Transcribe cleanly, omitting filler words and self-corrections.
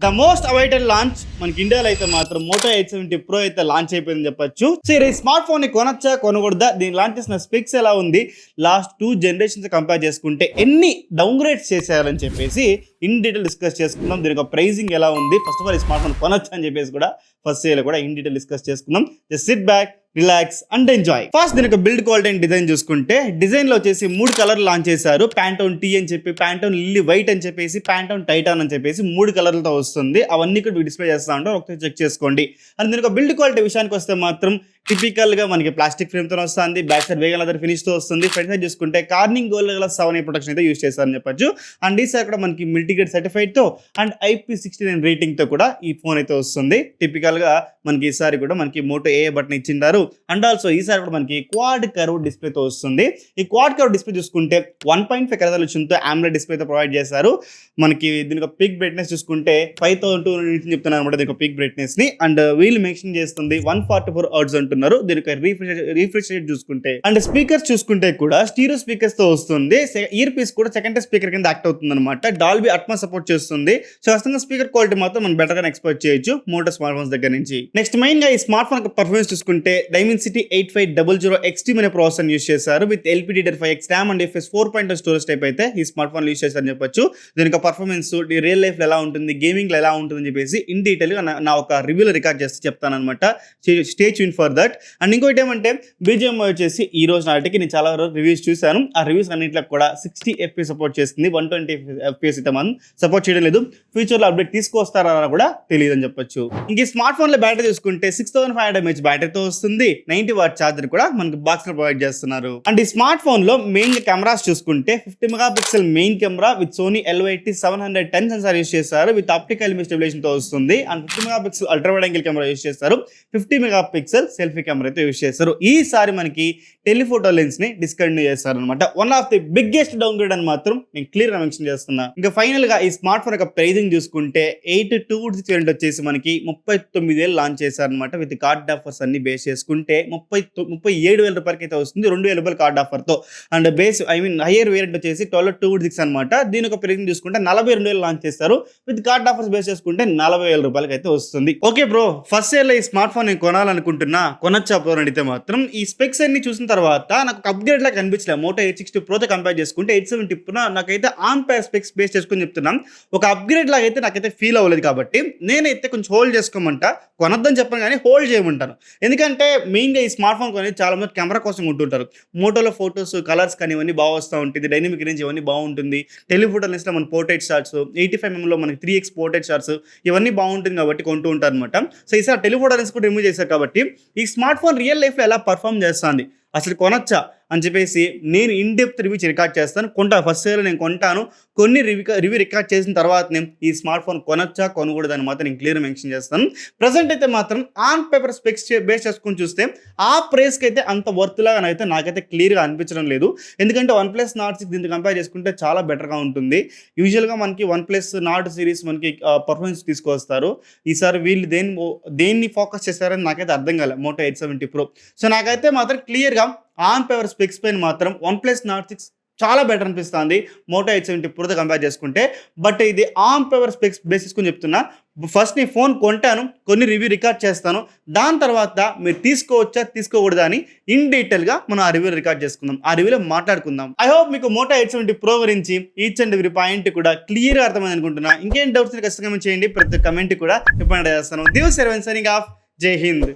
The most awaited launch మనకి ఇండియాలో అయితే మాత్రం మోటో 870 ప్రో అయితే లాంచ్ అయిపోయిందని చెప్పొచ్చు. సో ఈ స్మార్ట్ ఫోన్ ని కొనొచ్చా కొనకూడదా, దీన్ని లాంచ్ చేసిన స్పెక్స్ ఎలా ఉంది, లాస్ట్ 2 జనరేషన్స్ కంపేర్ చేసుకుంటే ఎన్ని డౌన్ గ్రేడ్స్ చేసేయాలని చెప్పేసి ఇన్ డీటెయిల్ డిస్కస్ చేసుకుందాం. దీనికి ప్రైజింగ్ ఎలా ఉంది, ఫస్ట్ ఆఫ్ ఆల్ ఈ స్మార్ట్ ఫోన్ కొనొచ్చా అని చెప్పేసి కూడా ఫస్ట్ సేల్ కూడా ఇన్ డీటెయిల్ డిస్కస్ చేసుకుందాం. Just SIT back, relax and enjoy. First దీనికి బిల్డ్ క్వాలిటీ అండ్ డిజైన్ చూసుకుంటే, డిజైన్ లో వచ్చేసి 3 కలర్లు లాంచ్ చేశారు. ప్యాంటోన్ టీ అని చెప్పి, ప్యాంటోన్ లిల్లీ వైట్ అని చెప్పేసి, ప్యాంటోన్ టైటాన్ అని చెప్పేసి 3 కలర్లతో వస్తుంది. అవన్నీ కూడా డిస్ప్లే చేస్తా ఉంటాం, ఒకసారి చెక్ చేసుకోండి. అండ్ దీనికి బిల్డ్ క్వాలిటీ విషయానికి వస్తే మాత్రం టిపికల్ గా మనకి ప్లాస్టిక్ ఫ్రేమ్ తో వస్తుంది. బ్యాక్ సైడ్ వేగల ఫినిష్ తో వస్తుంది. ఫ్రంట్ సైడ్ చూసుకుంటే కార్నింగ్ గోల్డ్ 7A ప్రొటెక్షన్ అయితే యూస్ చేస్తారని చెప్పొచ్చు. అండ్ ఈ సైడ్ కూడా మనకి మిల్టీగేట్ సర్టిఫైడ్ తో అండ్ IP69 రేటింగ్ తో కూడా ఈ ఫోన్ అయితే వస్తుంది. టిపికల్ గా మనకి ఈసారి కూడా మనకి మోటో ఏ బటన్ ఇచ్చిండారు. అండ్ ఆల్సో ఈసారి కూడా మనకి క్వాడ్ కర్వ్ డిస్ప్లే తో వస్తుంది. ఈ క్వాడ్ కర్వ్ డిస్ప్లే చూసుకుంటే 1.5 రెజల్యూషన్ తో AMOLED డిస్ప్లే తో ప్రొవైడ్ చేశారు. మనకి దీనికి పిక్ బ్రైట్నెస్ చూసుకుంటే 5200 చెప్తున్నారు అనమాట దీనికి పిక్ బ్రైట్నెస్ ని. అండ్ వీల్ మెన్షన్ చేస్తుంది 144 హెర్ట్జ్ అంటున్నారు. దీనికి రిఫ్రెష్ రేట్ చూసుకుంటే అండ్ స్పీకర్స్ చూసుకుంటే కూడా స్టీరియో స్పీకర్స్ తో వస్తుంది. ఇయర్ పీస్ కూడా సెకండ్ స్పీకర్ కింద యాక్ట్ అవుతుంది అనమాట. డాల్బీ అట్మాస్ సపోర్ట్ చేస్తుంది. సో అసలు స్పీకర్ క్వాలిటీ మాత్రం మనం బెటర్ గా ఎక్స్పెక్ట్ చేయొచ్చు మోటో స్మార్ట్ ఫోన్స్ దగ్గర నుంచి. నెక్స్ట్ మెయిన్ గా ఈ స్మార్ట్ ఫోన్ పర్ఫార్మెన్స్ చూసుకుంటే Dimensity 8500 XT అనే ప్రాసెసర్ యూస్ చేశారు. With LPDDR5X RAM and FS 4.0 storage type అయితే ఈ స్మార్ట్ ఫోన్ యూస్ చేశారని చెప్పొచ్చు. దీనికి పర్ఫార్మెన్స్ రియల్ లైఫ్ లో ఎలా ఉంటుంది, గేమింగ్ లో ఎలా ఉంటుంది అని చెప్పేసి ఇన్ డీటెయిల్ గా నా ఒక రివ్యూలో రికార్డ్ చేస్తే చెప్తాను అనమాట. Stay tune for that. And ఇంకోటి ఏమంటే BGM వచ్చేసి ఈ రోజు నాటికి నేను చాలా రివ్యూస్ చూశాను. ఆ రివ్యూస్ అన్నింటిలో కూడా 60 FPS సపోర్ట్ చేస్తుంది. 120 FPS అయితే మనం సపోర్ట్ చేయడం లేదు. ఫ్యూచర్ లో అప్డేట్ తీసుకొస్తారా కూడా తెలియదు అని చెప్పొచ్చు. ఇంక ఈ స్మార్ట్ ఫోన్ లో బ్యాటరీ చూసుకుంటే 6500 mAh బ్యాటరీతో వస్తుంది. 90 వాట్ ఛార్జర్ కూడా మనకి బాక్స్ లో ప్రొవైడ్ చేస్తున్నారు. అండ్ ఈ స్మార్ట్ ఫోన్ లో మెయిన్ కెమెరాస్ చూసుకుంటే 50 megapixel main camera with Sony LYT 710 sensor use చేస్తారు. విత్ ఆప్టికల్ ఇమేజ్ స్టెబిలైజేషన్ తో వస్తుంది. And 50 megapixel ultra wide angle camera use చేస్తారు. 50 మెగాపిక్సెల్ సెల్ఫీ కెమెరా అయితే యూస్ చేస్తారు. ఈసారి మనకి టెలిఫోటో లెన్స్ ని డిస్కంటిన్యూ చేస్తారు అనమాట. One of the biggest downgrade అని మాత్రం నేను క్లియర్ గా మెన్షన్ చేస్తున్నా. ఇంకా ఫైనల్ గా ఈ స్మార్ట్ ఫోన్ యొక్క ప్రైజింగ్ చూసుకుంటే 8/2 వేరియంట్ వచ్చేసి మనకి 39,000 లాంచ్ చేశారు అనమాట. విత్ కార్డ్ ఆఫర్స్ అన్ని బేస్ చేసుకుంటే 37,000 రూపాయలకి అయితే వస్తుంది. 2,000 రూపాయల కార్డ్ ఆఫర్ తో. అండ్ బేస్ హైయర్ వేరియంట్ వచ్చేసి 12/2 అనమాట. దీని ఒక ప్రైజింగ్ చూసుకుంటే 42,000 లాంచ్ చేస్తారు. విత్ కార్డ్ ఆఫర్స్ బేస్ చేసుకుంటే 40,000 రూపాయలకి అయితే వస్తుంది. ఓకే బ్రో, ఫస్ట్ ఇయర్ లో ఈ స్మార్ట్ ఫోన్ నేను కొనాలనుకుంటున్నా, కొనొచ్చా బ్రో అడిగితే మాత్రం ఈ స్పెక్స్ అన్ని చూసిన తర్వాత నాకు అప్గ్రేడ్ లాగా కనిపించలేదు. మోటో 860 ప్రోతో కంపేర్ చేసుకుంటే 870 ప్రో నాకైతే ఆన్ పైర్ స్పెక్స్ బేస్ చేసుకుని చెప్తున్నాం. ఒక అప్గ్రేడ్ లాగా అయితే నాకైతే ఫీల్ అవ్వలేదు. కాబట్టి నేనైతే కొంచెం హోల్డ్ చేసుకోమంట, కొనొద్దని చెప్పను కానీ హోల్డ్ చేయమంటాను. ఎందుకంటే మెయిన్గా ఈ స్మార్ట్ ఫోన్ కొని చాలా మంది కెమెరా కోసం ఉంటుంటారు. మోటోలో ఫొటోస్ కలర్స్ కానీ ఇవన్నీ బాగా వస్తూ ఉంటుంది. డైనమిక్ రేంజ్ ఇవన్నీ బాగుంటుంది. టెలిఫోటో లెన్స్లో మన పోర్ట్రైట్ షాట్స్ 85mm లో మనకి 3x పోర్ట్రైట్ షాట్స్ ఇవన్నీ బాగుంటుంది కాబట్టి కొంటూ ఉంటారు అనమాట. సో ఈసారి టెలిఫోటో లెన్స్ కూడా రిమూవ్ చేశారు కాబట్టి ఈ స్మార్ట్ ఫోన్ రియల్ లైఫ్లో ఎలా పర్ఫామ్ చేస్తుంది, అసలు కొనొచ్చా అని చెప్పేసి నేను ఇన్ డెప్త్ రివ్యూ రికార్డ్ చేస్తాను. ఫస్ట్ ఇయర్లో నేను కొంటాను. కొన్ని రివ్యూ రికార్డ్ చేసిన తర్వాత నేను ఈ స్మార్ట్ ఫోన్ కొనొచ్చా కొనకూడదని మాత్రం నేను క్లియర్ మెన్షన్ చేస్తాను. ప్రజెంట్ అయితే మాత్రం ఆన్ పేపర్ స్పెక్స్ బేస్ చేసుకుని చూస్తే ఆ ప్రైస్కి అయితే అంత వర్త్ లాగా నాకైతే క్లియర్గా అనిపించడం లేదు. ఎందుకంటే OnePlus Nord 6 దీన్ని కంపేర్ చేసుకుంటే చాలా బెటర్గా ఉంటుంది. యూజువల్గా మనకి OnePlus Nord సిరీస్ మనకి పర్ఫార్మెన్స్ తీసుకొస్తారు. ఈసారి వీళ్ళు దేన్ని ఫోకస్ చేస్తారని నాకైతే అర్థం కాలేదు మోటో 870 ప్రో. సో నాకైతే మాత్రం క్లియర్గా ఆన్ పేపర్ స్పెక్స్ పైన మాత్రం OnePlus Nord 6 చాలా బెటర్ అనిపిస్తుంది మోటో 870 ప్రోతో కంపేర్ చేసుకుంటే. బట్ ఇది ఆన్ పేపర్ స్పెక్స్ బేసిస్ కొని చెప్తున్నా. ఫస్ట్ నేను ఫోన్ కొంటాను, కొన్ని రివ్యూ రికార్డ్ చేస్తాను. దాని తర్వాత మీరు తీసుకోవచ్చా తీసుకోకూడదా అని ఇన్ డీటెయిల్గా మనం ఆ రివ్యూ రికార్డ్ చేసుకుందాం, ఆ రివ్యూలో మాట్లాడుకుందాం. ఐ హోప్ మీకు మోటో 870 ప్రో గురించి ఈచ్ అండ్ ఎవ్రీ పాయింట్ కూడా క్లియర్గా అర్థమైంది అనుకుంటున్నా. ఇంకేం డౌట్స్ ఖచ్చితంగా చేయండి. ప్రతి కమెంట్ కూడా రిప్లై చేస్తాను. దివ్ సర్వెన్ సైనింగ్ ఆఫ్. జై హింద్.